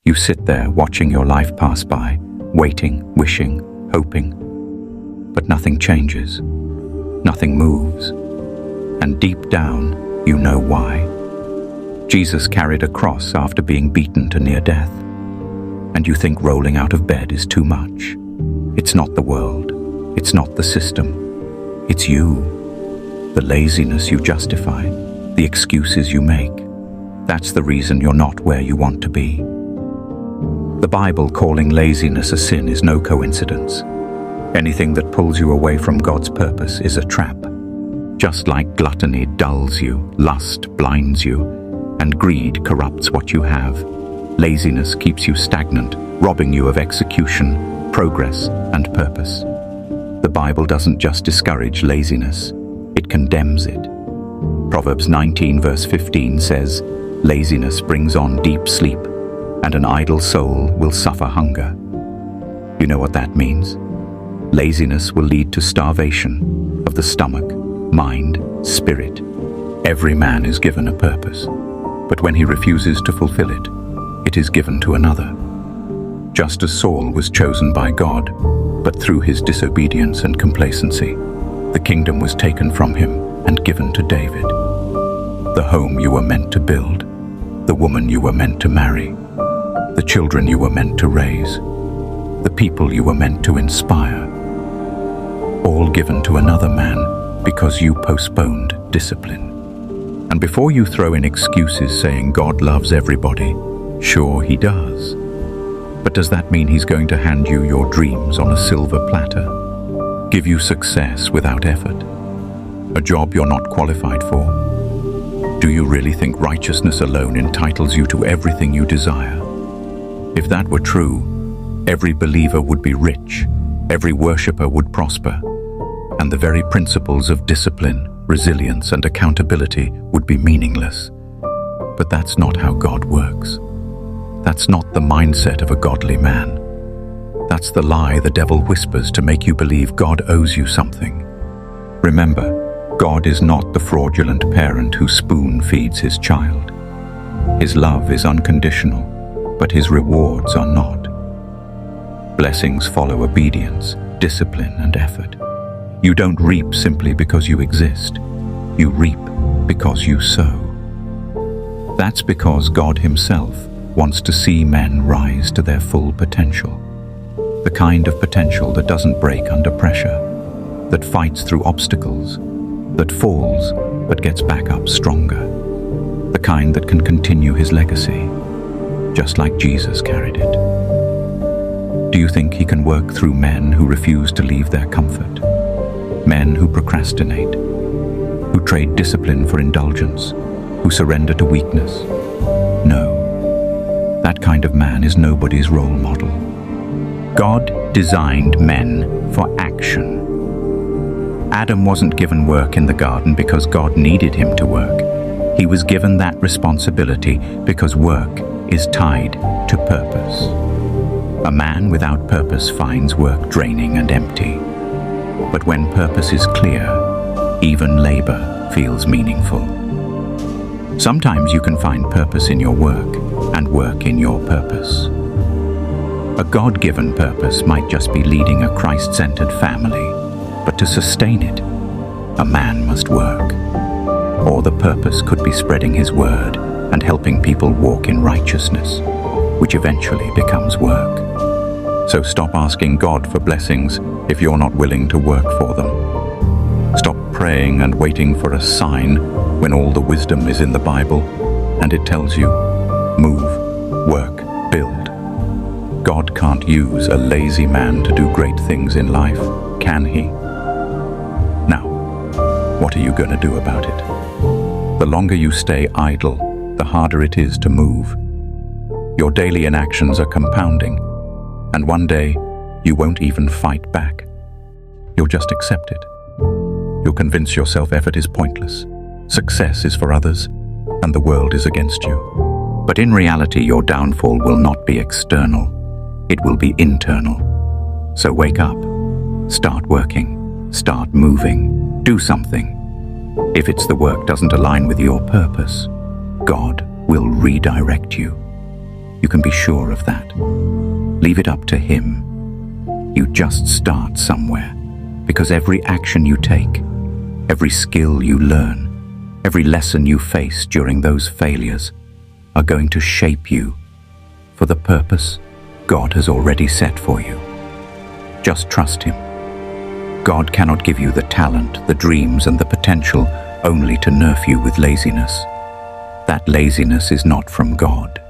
You sit there watching your life pass by, waiting, wishing, hoping. But nothing changes. Nothing moves. And deep down, you know why. Jesus carried a cross after being beaten to near death. And you think rolling out of bed is too much. It's not the world. It's not the system. It's you. The laziness you justify. The excuses you make. That's the reason you're not where you want to be. The Bible calling laziness a sin is no coincidence. Anything that pulls you away from God's purpose is a trap. Just like gluttony dulls you, lust blinds you, and greed corrupts what you have, laziness keeps you stagnant, robbing you of execution, progress, and purpose. The Bible doesn't just discourage laziness, it condemns it. Proverbs 19 verse 15 says, "Laziness brings on deep sleep, and an idle soul will suffer hunger." You know what that means? Laziness will lead to starvation of the stomach, mind, spirit. Every man is given a purpose, but when he refuses to fulfill it, it is given to another. Just as Saul was chosen by God, but through his disobedience and complacency, the kingdom was taken from him and given to David. The home you were meant to build, the woman you were meant to marry, the children you were meant to raise, the people you were meant to inspire, all given to another man because you postponed discipline. And before you throw in excuses saying God loves everybody, sure he does. But does that mean he's going to hand you your dreams on a silver platter? Give you success without effort? A job you're not qualified for? Do you really think righteousness alone entitles you to everything you desire? If that were true, every believer would be rich, every worshipper would prosper, and the very principles of discipline, resilience, and accountability would be meaningless. But that's not how God works. That's not the mindset of a godly man. That's the lie the devil whispers to make you believe God owes you something. Remember, God is not the fraudulent parent who spoon feeds his child. His love is unconditional, but his rewards are not. Blessings follow obedience, discipline, and effort. You don't reap simply because you exist. You reap because you sow. That's because God himself wants to see men rise to their full potential. The kind of potential that doesn't break under pressure, that fights through obstacles, that falls but gets back up stronger. The kind that can continue his legacy, just like Jesus carried it. Do you think he can work through men who refuse to leave their comfort? Men who procrastinate, who trade discipline for indulgence, who surrender to weakness? No. That kind of man is nobody's role model. God designed men for action. Adam wasn't given work in the garden because God needed him to work. He was given that responsibility because work is tied to purpose. A man without purpose finds work draining and empty. But when purpose is clear, even labor feels meaningful. Sometimes you can find purpose in your work and work in your purpose. A God-given purpose might just be leading a Christ-centered family, but to sustain it, a man must work. Or the purpose could be spreading his word and helping people walk in righteousness, which eventually becomes work. So stop asking God for blessings if you're not willing to work for them. Stop praying and waiting for a sign when all the wisdom is in the Bible and it tells you, move, work, build. God can't use a lazy man to do great things in life, can he? Now, what are you going to do about it? The longer you stay idle, the harder it is to move. Your daily inactions are compounding, and one day, you won't even fight back. You'll just accept it. You'll convince yourself effort is pointless, success is for others, and the world is against you. But in reality, your downfall will not be external. It will be internal. So wake up. Start working. Start moving. Do something. If it's the work doesn't align with your purpose, God will redirect you. You can be sure of that. Leave it up to Him. You just start somewhere, because every action you take, every skill you learn, every lesson you face during those failures are going to shape you for the purpose God has already set for you. Just trust Him. God cannot give you the talent, the dreams, and the potential only to nerf you with laziness. That laziness is not from God.